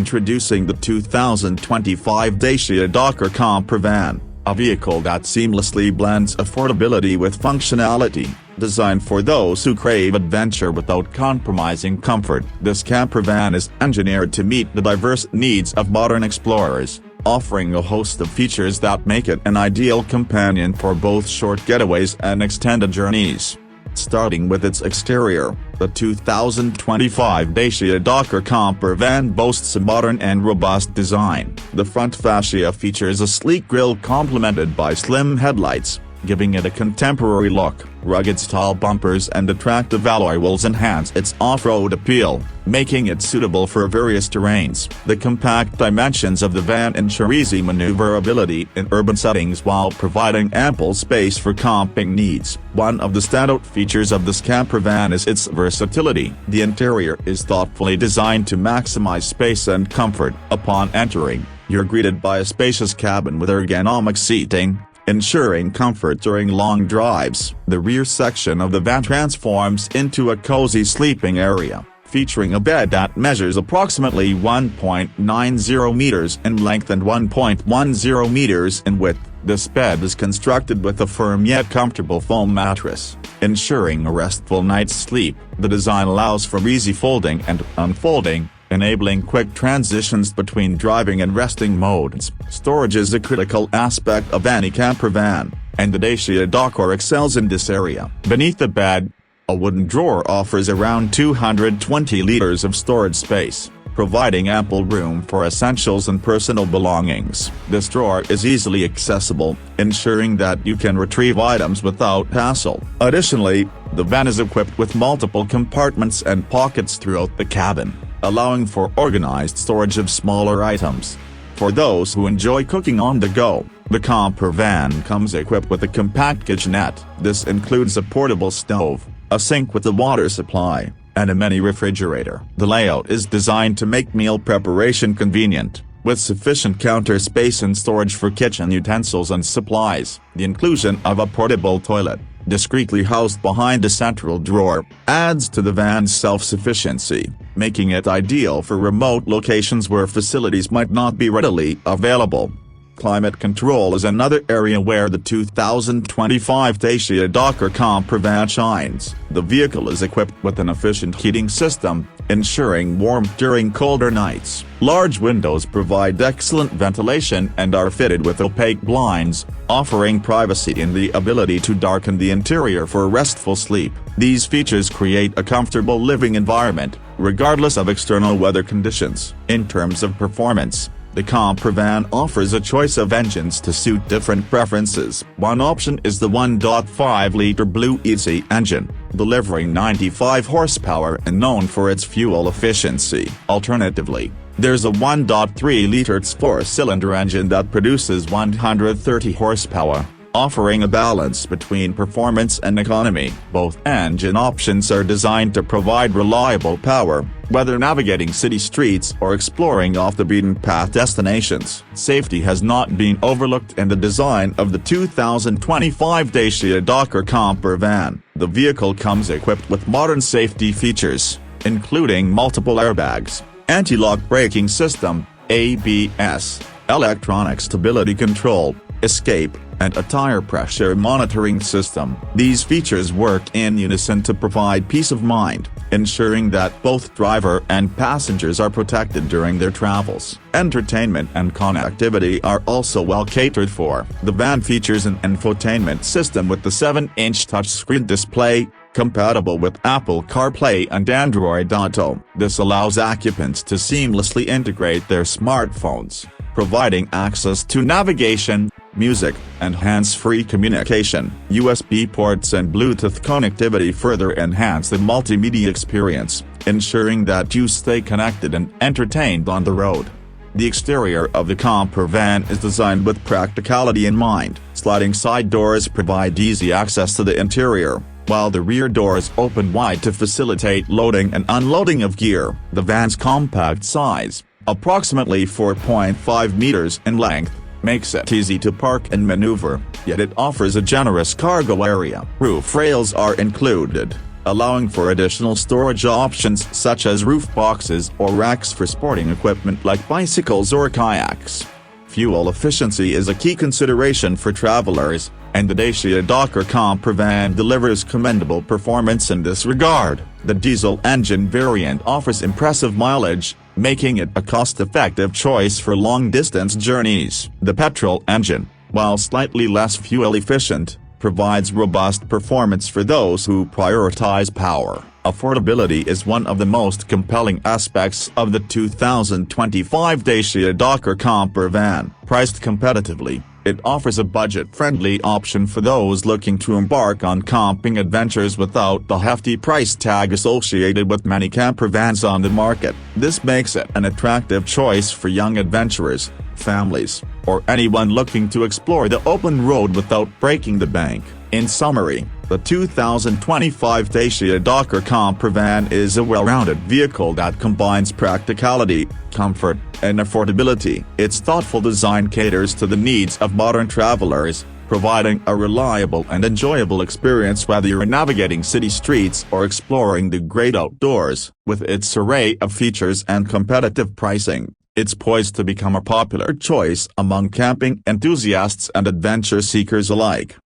Introducing the 2025 Dacia Dokker Camper van, a vehicle that seamlessly blends affordability with functionality. Designed for those who crave adventure without compromising comfort, this camper van is engineered to meet the diverse needs of modern explorers, offering a host of features that make it an ideal companion for both short getaways and extended journeys. Starting with its exterior, the 2025 Dacia Dokker Camper van boasts a modern and robust design. The front fascia features a sleek grille complemented by slim headlights, giving it a contemporary look. Rugged style bumpers and attractive alloy wheels enhance its off-road appeal, making it suitable for various terrains. The compact dimensions of the van ensure easy maneuverability in urban settings while providing ample space for camping needs. One of the standout features of this camper van is its versatility. The interior is thoughtfully designed to maximize space and comfort. Upon entering, you're greeted by a spacious cabin with ergonomic seating, ensuring comfort during long drives. The rear section of the van transforms into a cozy sleeping area, featuring a bed that measures approximately 1.90 meters in length and 1.10 meters in width. This bed is constructed with a firm yet comfortable foam mattress, ensuring a restful night's sleep. The design allows for easy folding and unfolding, enabling quick transitions between driving and resting modes. Storage is a critical aspect of any camper van, and the Dacia Dokker excels in this area. Beneath the bed, a wooden drawer offers around 220 liters of storage space, providing ample room for essentials and personal belongings. This drawer is easily accessible, ensuring that you can retrieve items without hassle. Additionally, the van is equipped with multiple compartments and pockets throughout the cabin, allowing for organized storage of smaller items. For those who enjoy cooking on the go, the camper van comes equipped with a compact kitchenette. This includes a portable stove, a sink with a water supply, and a mini refrigerator. The layout is designed to make meal preparation convenient, with sufficient counter space and storage for kitchen utensils and supplies. The inclusion of a portable toilet, discreetly housed behind a central drawer, adds to the van's self-sufficiency, making it ideal for remote locations where facilities might not be readily available. Climate control is another area where the 2025 Dacia Dokker Camper van shines. The vehicle is equipped with an efficient heating system, ensuring warmth during colder nights. Large windows provide excellent ventilation and are fitted with opaque blinds, offering privacy and the ability to darken the interior for restful sleep. These features create a comfortable living environment, regardless of external weather conditions. In terms of performance, the camper van offers a choice of engines to suit different preferences. One option is the 1.5-liter Blue Easy engine, delivering 95 horsepower and known for its fuel efficiency. Alternatively, there's a 1.3-liter four-cylinder engine that produces 130 horsepower, offering a balance between performance and economy. Both engine options are designed to provide reliable power, whether navigating city streets or exploring off-the-beaten-path destinations. Safety has not been overlooked in the design of the 2025 Dacia Dokker Camper van. The vehicle comes equipped with modern safety features, including multiple airbags, anti-lock braking system, ABS, electronic stability control, escape, and a tire pressure monitoring system. These features work in unison to provide peace of mind, ensuring that both driver and passengers are protected during their travels. Entertainment and connectivity are also well catered for. The van features an infotainment system with the 7-inch touchscreen display, compatible with Apple CarPlay and Android Auto. This allows occupants to seamlessly integrate their smartphones, providing access to navigation, music, and hands-free communication. USB ports and Bluetooth connectivity further enhance the multimedia experience, ensuring that you stay connected and entertained on the road. The exterior of the camper van is designed with practicality in mind. Sliding side doors provide easy access to the interior, while the rear doors open wide to facilitate loading and unloading of gear. The van's compact size, approximately 4.5 meters in length, makes it easy to park and maneuver, yet it offers a generous cargo area. Roof rails are included, allowing for additional storage options such as roof boxes or racks for sporting equipment like bicycles or kayaks. Fuel efficiency is a key consideration for travelers, and the Dacia Dokker Camper van delivers commendable performance in this regard. The diesel engine variant offers impressive mileage, making it a cost-effective choice for long-distance journeys. The petrol engine, while slightly less fuel efficient, provides robust performance for those who prioritize power. Affordability is one of the most compelling aspects of the 2025 Dacia Dokker Camper van. Priced competitively, it offers a budget-friendly option for those looking to embark on camping adventures without the hefty price tag associated with many camper vans on the market. This makes it an attractive choice for young adventurers, families, or anyone looking to explore the open road without breaking the bank. In summary, the 2025 Dacia Dokker Camper van is a well-rounded vehicle that combines practicality, comfort, and affordability. Its thoughtful design caters to the needs of modern travelers, providing a reliable and enjoyable experience whether you're navigating city streets or exploring the great outdoors. With its array of features and competitive pricing, it's poised to become a popular choice among camping enthusiasts and adventure seekers alike.